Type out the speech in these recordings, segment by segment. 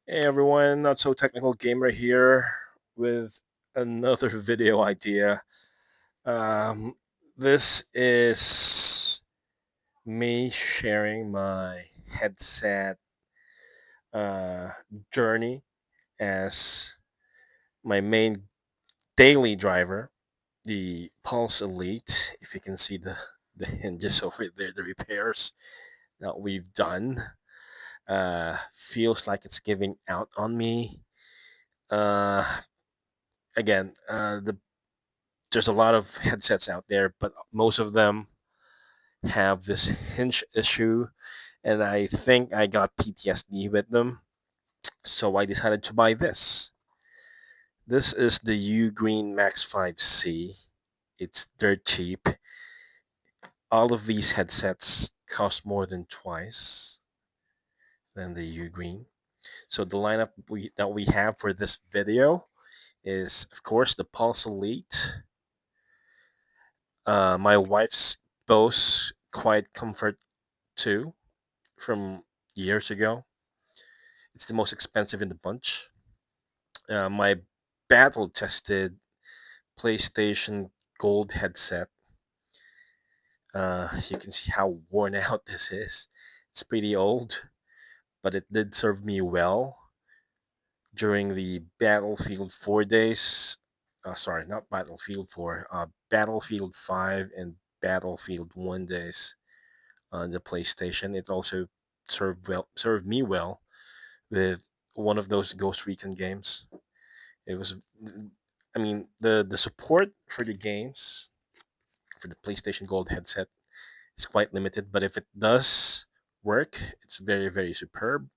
Hey everyone, not so technical gamer here with another video idea. Um, this is me sharing my headset uh, journey as my main daily driver, the Pulse Elite. If you can see the hinges over there, the repairs that we've done, feels like it's giving out on me. Uh, again, there's a lot of headsets out there, but most of them have this hinge issue, and I think I got PTSD with them. So I decided to buy this. This is the Ugreen Max 5C. It's dirt cheap. All of these headsets cost more than twice than the Ugreen. So the lineup that we have for this video is, of course, the Pulse Elite, my wife's Bose Quiet Comfort 2 from years ago. It's the most expensive in the bunch. My battle tested PlayStation Gold headset. You can see how worn out this is. It's pretty old, but it did serve me well during the Battlefield 4 days. Sorry, not Battlefield 4, Battlefield 5 and Battlefield 1 days on the PlayStation. It also served me well with one of those Ghost Recon games. It was, I mean, the support for the games for the PlayStation Gold headset is quite limited, but if it does work, it's very superb.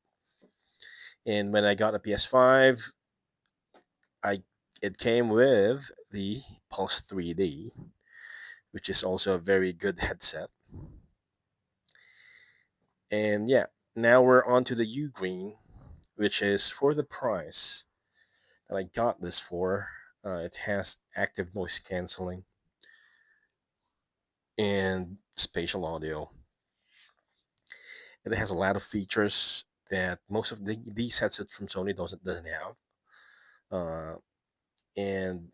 And when I got a PS5, I it came with the Pulse 3D, which is also a very good headset. And yeah, now we're on to the Ugreen, which is for the price that I got this for. It has active noise canceling and spatial audio. It has a lot of features that most of these headsets from Sony doesn't have. Uh, and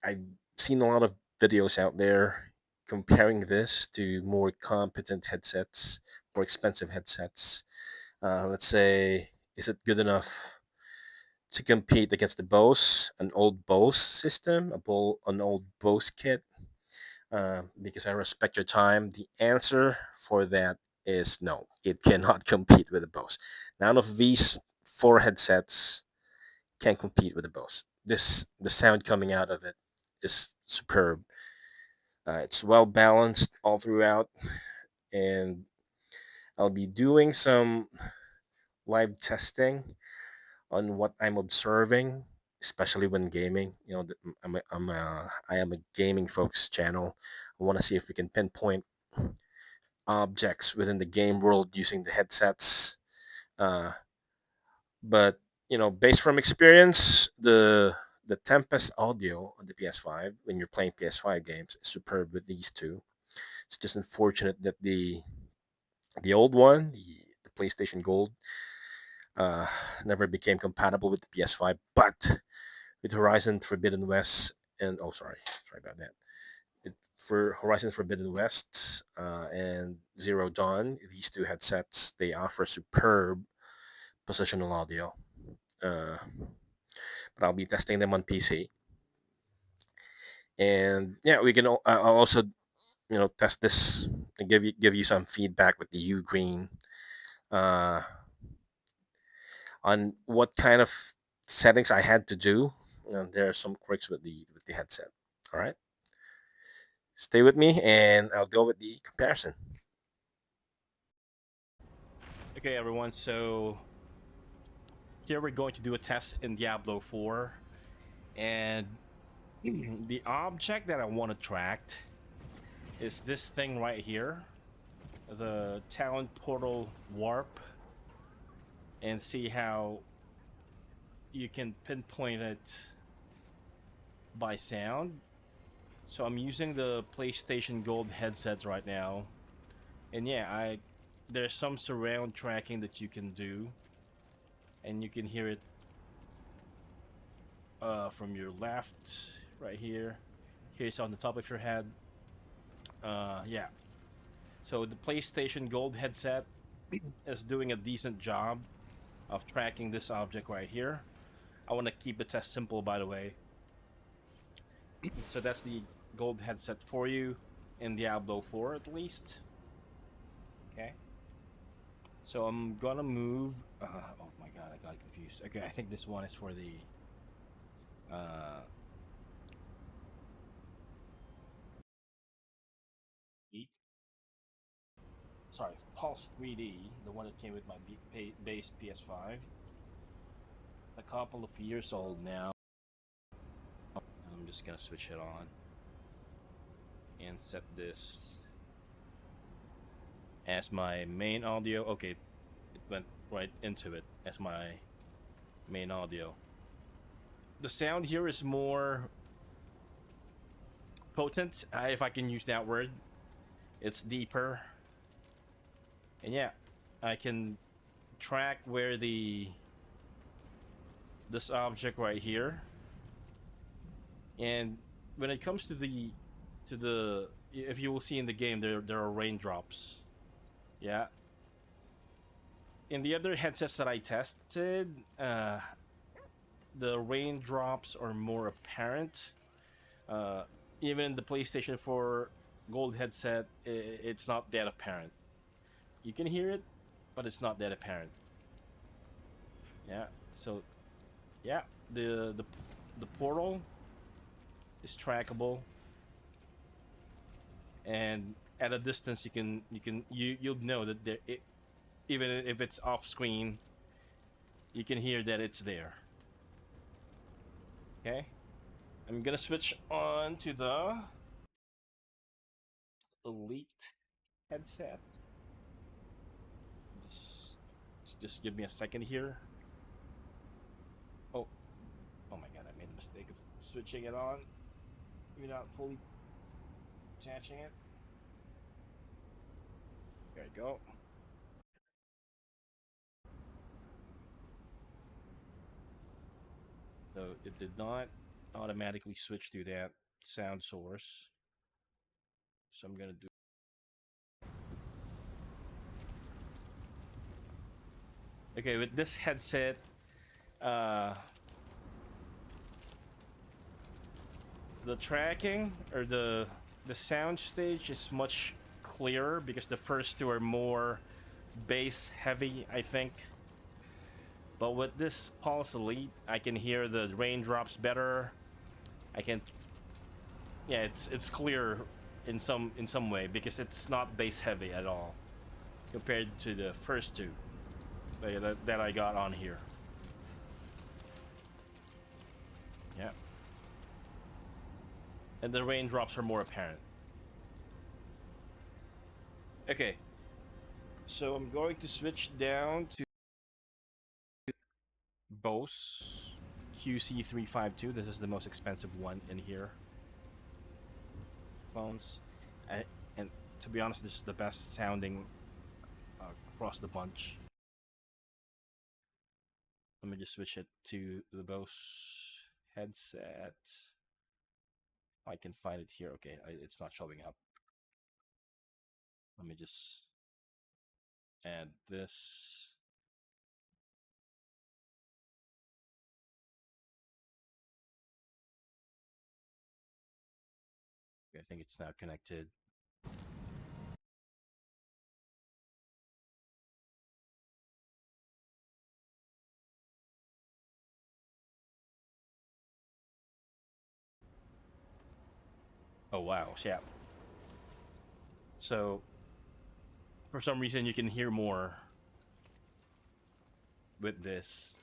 I've seen a lot of videos out there comparing this to more competent headsets, more expensive headsets. Let's say, is it good enough to compete against the Bose, an old Bose system, an old Bose kit? Because I respect your time. The answer for that is no. It cannot compete with the Bose. None of these four headsets can compete with the Bose. The sound coming out of it is superb. It's well balanced all throughout, and I'll be doing some live testing on what I'm observing, especially when gaming. I am a gaming folks channel. I want to see if we can pinpoint objects within the game world using the headsets. Uh, but based from experience, the Tempest audio on the PS5 when you're playing PS5 games is superb with these two. It's just unfortunate that the old one, the PlayStation Gold, uh, never became compatible with the PS5. But with Horizon Forbidden West and sorry about that. For Horizon Forbidden West and Zero Dawn, these two headsets they offer superb positional audio. Uh, but I'll be testing them on PC, and yeah, we can. I'll also test this and give you some feedback with the U Green uh, on what kind of settings I had to do. There are some quirks with the headset. All right, stay with me, and I'll go with the comparison. Okay, everyone. So here we're going to do a test in Diablo 4, and the object that I want to track is this thing right here, the Talent Portal Warp, and see how you can pinpoint it by sound. So I'm using the PlayStation Gold headsets right now, and yeah, I there's some surround tracking that you can do. and you can hear it from your left, right here. Here's on the top of your head. Yeah. So the PlayStation Gold headset is doing a decent job of tracking this object right here. I want to keep it as simple, by the way. So that's the Gold headset for you in Diablo 4 at least. Okay. So I'm gonna move. Oh my god, I got confused. Okay, I think this one is for the. Elite. Sorry, Pulse 3D, the one that came with my base PS5. A couple of years old now. I'm just gonna switch it on and set this as my main audio. Okay, it went right into it as my main audio. The sound here is more potent, if I can use that word. It's deeper, and yeah, I can track where this object right here. And when it comes to the if you will see in the game, there are raindrops. Yeah. In the other headsets that I tested, the raindrops are more apparent. Even the PlayStation 4 Gold headset, it's not that apparent. You can hear it, but it's not that apparent. Yeah. So, yeah, the portal is trackable, and at a distance you'll know that even if it's off screen, you can hear that it's there. Okay, I'm gonna switch on to the Elite headset. Just give me a second here. Oh, oh my god, I made a mistake of switching it on without fully attaching it. There you go. So it did not automatically switch to that sound source. So I'm gonna do. Okay, with this headset, the tracking or the sound stage is much clearer because the first two are more bass heavy, I think. But with this Pulse Elite, I can hear the raindrops better. I can, yeah, it's clear in some way because it's not bass heavy at all compared to the first two that I got on here. Yeah. And the raindrops are more apparent. Okay. So I'm going to switch down to Bose QC352. This is the most expensive one in here. Phones. And to be honest, this is the best sounding across the bunch. Let me just switch it to the Bose headset. I can find it here. Okay, it's not showing up. Let me just add this. Okay, I think it's now connected. Oh wow, yeah. So for some reason you can hear more with this.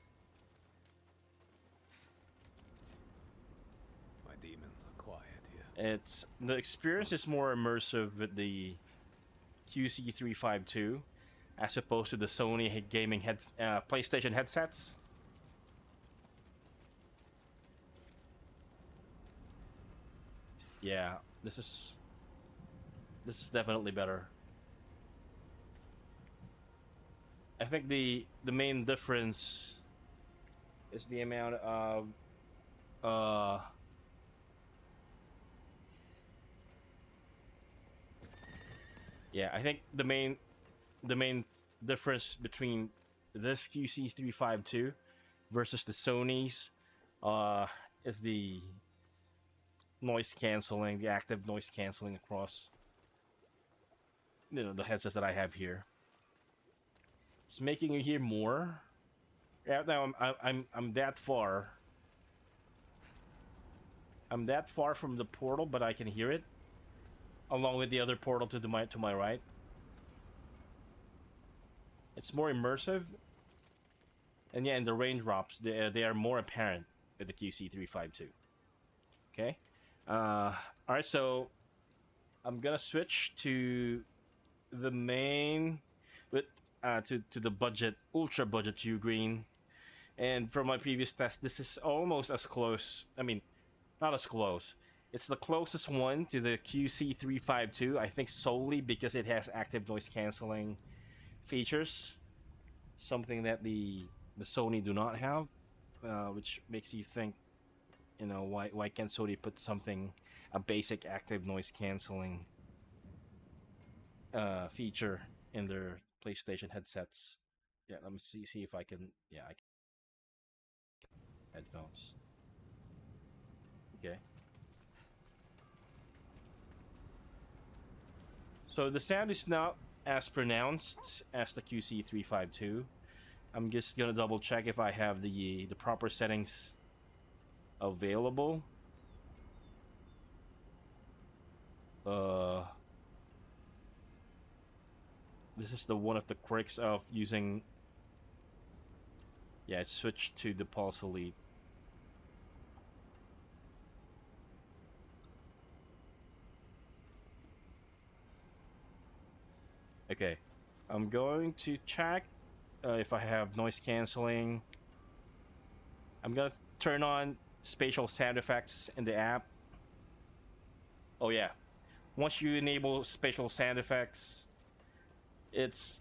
My demons are quiet here. It's the experience is more immersive with the QC352 as opposed to the Sony gaming PlayStation headsets. Yeah, this is definitely better. I think the main difference is the amount of uh yeah, I think the main difference between this QC352 versus the Sony's uh is the noise canceling, the active noise canceling across the headsets that I have here. It's making you hear more. Yeah, now I'm that far. I'm that far from the portal, but I can hear it along with the other portal to my right. It's more immersive, and yeah, and the raindrops they are more apparent with the QC352. Okay, all right. So I'm gonna switch to the main with to the budget ultra budget Ugreen, and from my previous test, this is almost as close. I mean, not as close. It's the closest one to the QC352, I think, solely because it has active noise canceling features, something that the Sony do not have, which makes you think, why can't Sony put something, a basic active noise canceling feature in their PlayStation headsets? Yeah, let me see if I can. Yeah, I can headphones. Okay. So the sound is not as pronounced as the QC352. I'm just gonna double check if I have the proper settings available. Uh, this is the one of the quirks of using. Yeah, it switched to the Pulse Elite. Okay, I'm going to check if I have noise canceling. I'm gonna turn on spatial sound effects in the app. Oh yeah, once you enable spatial sound effects, it's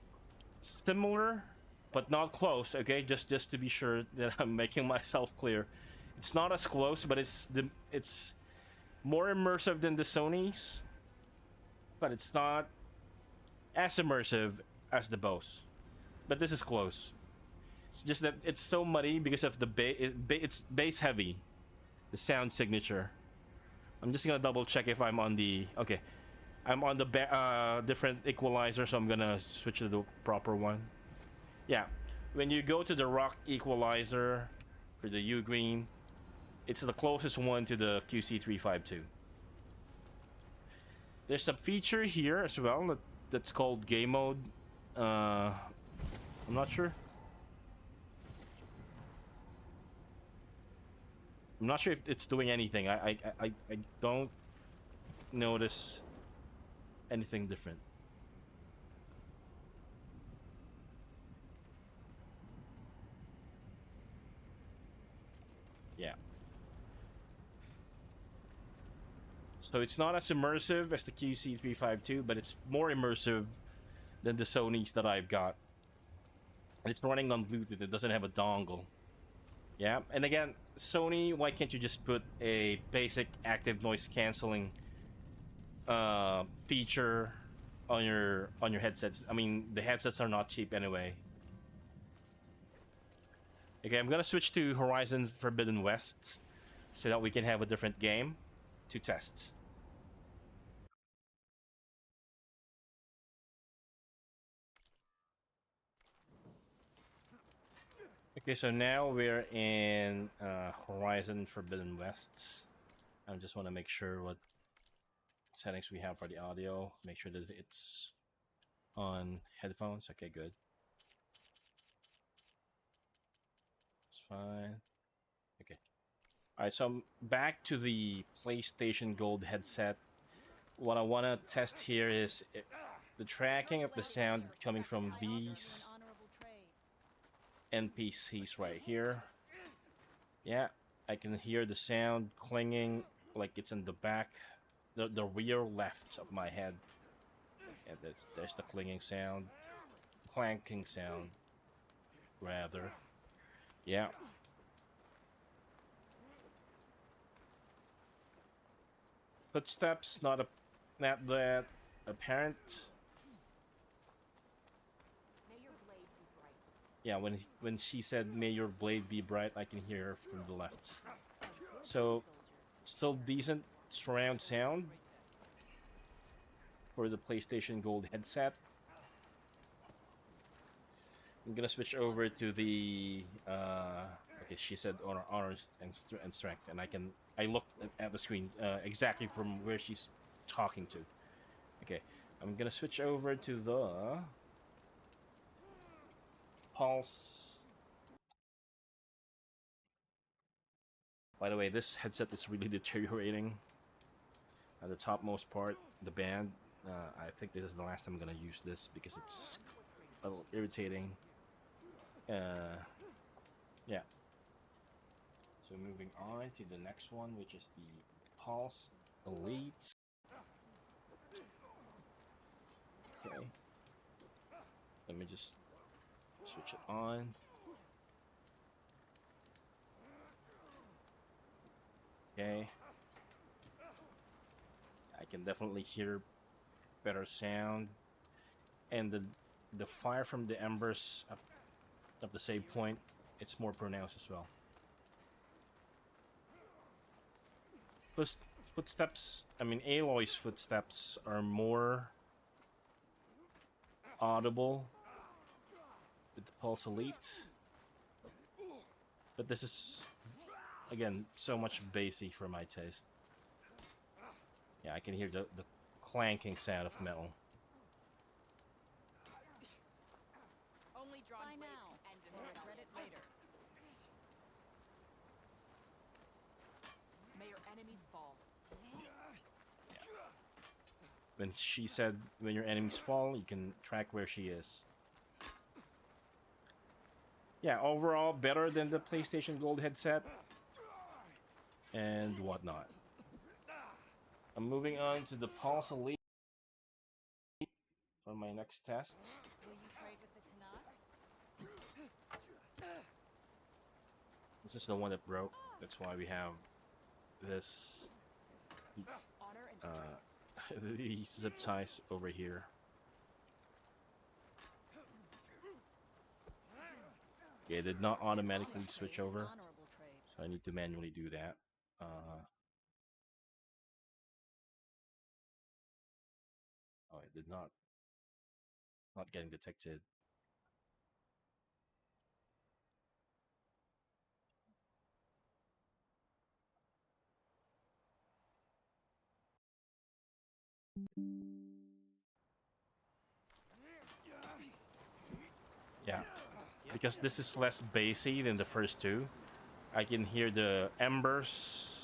similar but not close. Okay, just to be sure that I'm making myself clear, it's not as close, but it's more immersive than the Sony's, but it's not as immersive as the Bose. But this is close. It's just that it's so muddy because of the it's bass heavy, the sound signature. I'm just gonna double check if I'm on the okay. I'm on the different equalizer, so I'm gonna switch to the proper one. Yeah, when you go to the rock equalizer for the Ugreen, it's the closest one to the QC352. There's a feature here as well that's called game mode. I'm not sure. I'm not sure if it's doing anything. I don't notice anything different. Yeah. So it's not as immersive as the QC352, but it's more immersive than the Sony's that I've got. And it's running on Bluetooth. It doesn't have a dongle. Yeah. And again, Sony, why can't you just put a basic active noise canceling feature on your headsets? I mean, the headsets are not cheap anyway. Okay, I'm gonna switch to Horizon Forbidden West so that we can have a different game to test. Okay, so now we're in Horizon Forbidden West. I just want to make sure what settings we have for the audio. Make sure that it's on headphones. Okay, good. It's fine. Okay. All right, so I'm back to the PlayStation Gold headset. What I want to test here is the tracking of the sound coming from these NPCs right here. Yeah, I can hear the sound clinging like it's in the back, the rear left of my head. Yeah, there's the clinging sound, clanking sound, rather. Yeah. Footsteps, not that apparent. May your blade be bright. Yeah, when she said "May your blade be bright," I can hear her from the left. So, still decent surround sound for the PlayStation Gold headset. I'm gonna switch over to the okay. She said honor and strength, and I looked at the screen exactly from where she's talking to. Okay, I'm gonna switch over to the Pulse. By the way, this headset is really deteriorating. At the topmost part, the band. I think this is the last time I'm gonna use this because it's a little irritating. Yeah. So moving on to the next one, which is the Pulse Elite. Okay. Let me just switch it on. Okay. I can definitely hear better sound, and the fire from the embers of the save point, it's more pronounced as well. Footsteps, I mean Aloy's footsteps are more audible with the Pulse Elite, but this is again so much bassy for my taste. Yeah, I can hear the clanking sound of metal. Only drawn blades can end and regret it later. May your enemies fall. When she said when your enemies fall, you can track where she is. Yeah, overall better than the PlayStation Gold headset and whatnot. I'm moving on to the Pulse Elite for my next test. Will you trade with the Tanakh? This is the one that broke. That's why we have this Honor and strength. these zip ties over here. Yeah, it did not automatically switch over, so I need to manually do that. Oh, it did not getting detected. Yeah, because this is less bassy than the first two. I can hear the embers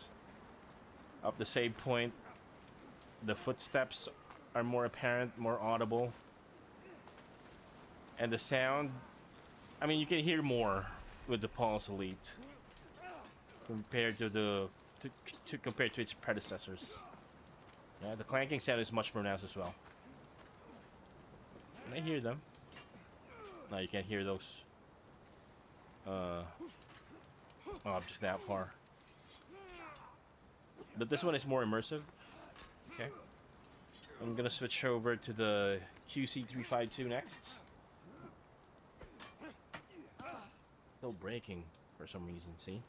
of the save point. The footsteps are more apparent, more audible. And the sound, I mean, you can hear more with the Pulse Elite compared to compared to its predecessors. Yeah, the clanking sound is much pronounced as well. Can I hear them? No, you can't hear those objects that far. But this one is more immersive. Okay. I'm gonna switch over to the QC352 next. Still breaking for some reason, see?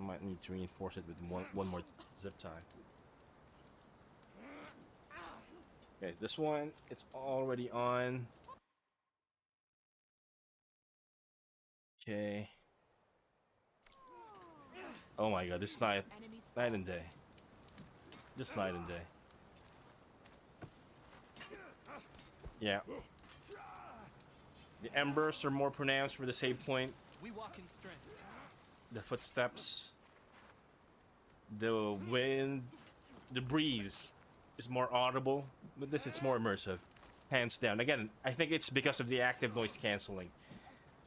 I might need to reinforce it with one more zip tie. Okay, this one, it's already on. Okay. Oh my god, this night and day. Just night and day. Yeah. The embers are more pronounced for the save point. We walk in strength. The footsteps. The wind. The breeze is more audible. With this, it's more immersive. Hands down. Again, I think it's because of the active noise cancelling.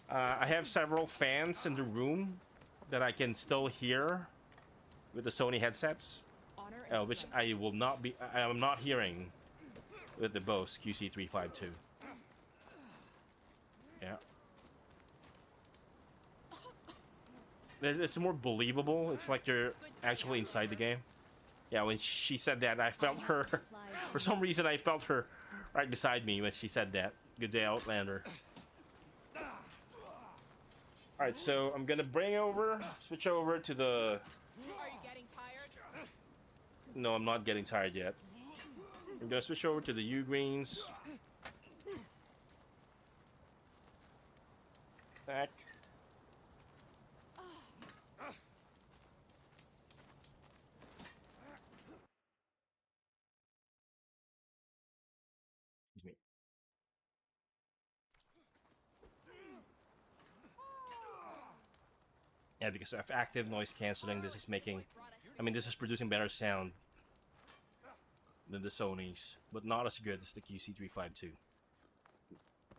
I have several fans in the room that I can still hear with the Sony headsets, which I will not be. I am not hearing with the Bose QC352. Yeah, it's more believable. It's like you're actually inside the game. Yeah, when she said that, I felt her. For some reason, I felt her right beside me when she said that. Good day, Outlander. Alright, so I'm gonna switch over to the... Are you getting tired? No, I'm not getting tired yet. I'm gonna switch over to the Ugreens. Back. Excuse me. Yeah, because of active noise canceling, this is making... I mean, this is producing better sound than the Sony's, but not as good as the QC352.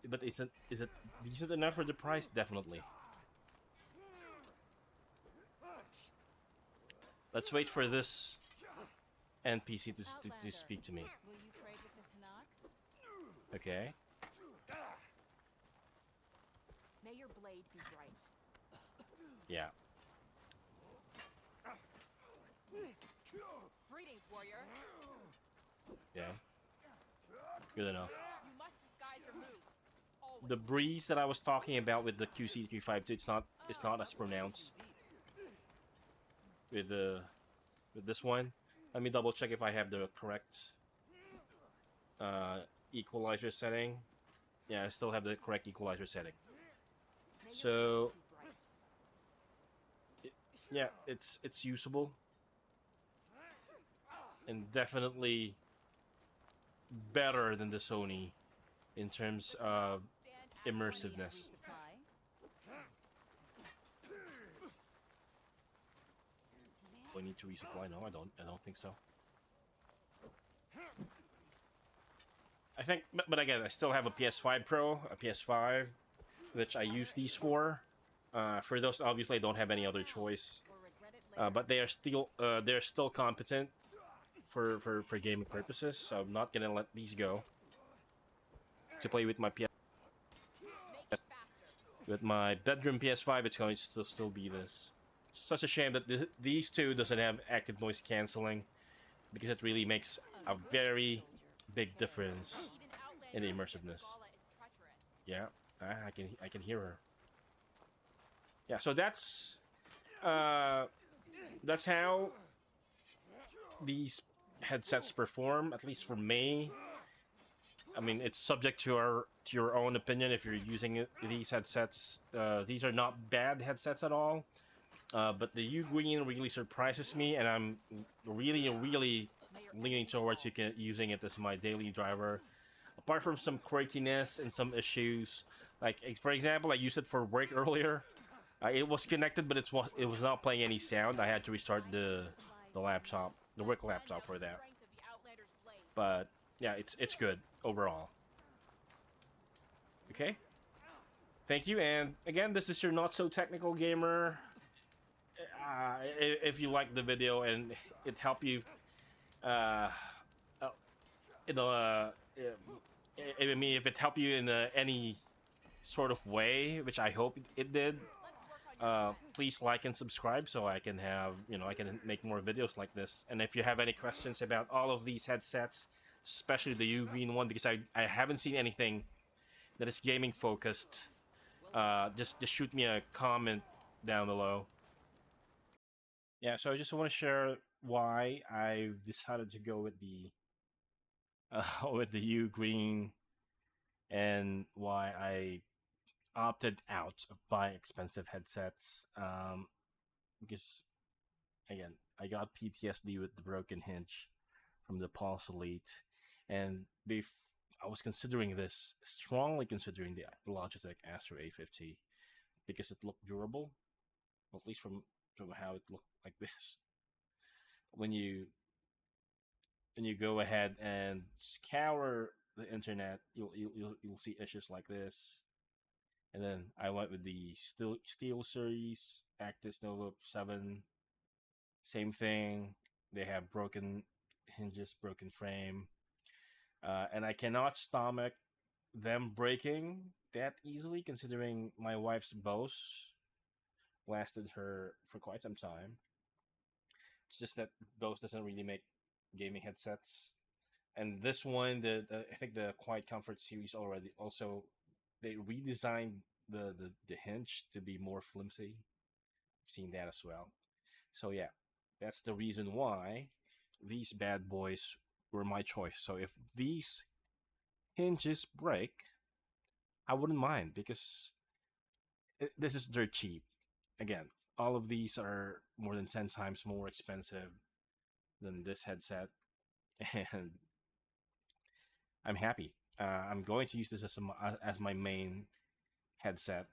But is it decent enough for the price? Definitely. Let's wait for this NPC to speak to me. Will you trade with the Tanakh? Okay. May your blade be bright. Yeah. Greetings, warrior. Yeah. Good enough. You must disguise your moves. Always. The breeze that I was talking about with the QC352, it's not as pronounced with this one. Let me double check if I have the correct equalizer setting. Yeah, I still have the correct equalizer setting. May your So blade be bright. yeah, it's usable and definitely better than the Sony in terms of immersiveness. Resupply. Do I need to resupply? No, I don't think so. I think, but again, I still have a PS5 Pro, a PS5, which I use these for. For those, obviously, I don't have any other choice. Or regret it later. But they're still competent for gaming purposes. So I'm not gonna let these go to play with my PS. Make it faster. With my bedroom PS5, it's going to still be this. It's such a shame that these two doesn't have active noise canceling, because it really makes a very big difference Even in the Outlander immersiveness. Gala is treacherous. Yeah, I can hear her. Yeah, so that's how these headsets perform, at least for me. I mean, it's subject to your own opinion if you're using these headsets. These are not bad headsets at all. But the Ugreen really surprises me, and I'm really leaning towards using it as my daily driver. Apart from some quirkiness and some issues, like for example, I used it for work earlier. It was connected, but it was not playing any sound. I had to restart the laptop, the work laptop, for that. Strength of the Outlander's blade. But yeah, it's good overall. Okay. Thank you, and again, this is your not so technical gamer. If you like the video and it helped you, you know, I mean, if it helped you in any sort of way, which I hope it did, please like and subscribe so I can have, I can make more videos like this. And if you have any questions about all of these headsets, especially the Ugreen one, because I haven't seen anything that is gaming focused, just shoot me a comment down below. Yeah, so I just want to share why I've decided to go with the with the Ugreen, and why I opted out of buying expensive headsets. Because again, I got PTSD with the broken hinge from the Pulse Elite, and I was considering this, strongly considering the Logitech Astro A50, because it looked durable, at least from how it looked like this. When you go ahead and scour the internet, you'll see issues like this. And then I went with the Steel Series Actis Nova 7. Same thing. They have broken hinges, broken frame, and I cannot stomach them breaking that easily, considering my wife's Bose lasted her for quite some time. It's just that Bose doesn't really make gaming headsets. And this one, I think the Quiet Comfort series already also they redesigned the hinge to be more flimsy. I've seen that as well. So yeah, that's the reason why these bad boys were my choice. So if these hinges break, I wouldn't mind because this is dirt cheap. Again, all of these are more than 10 times more expensive than this headset, and I'm happy. I'm going to use this as my main headset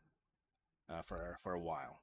for a while.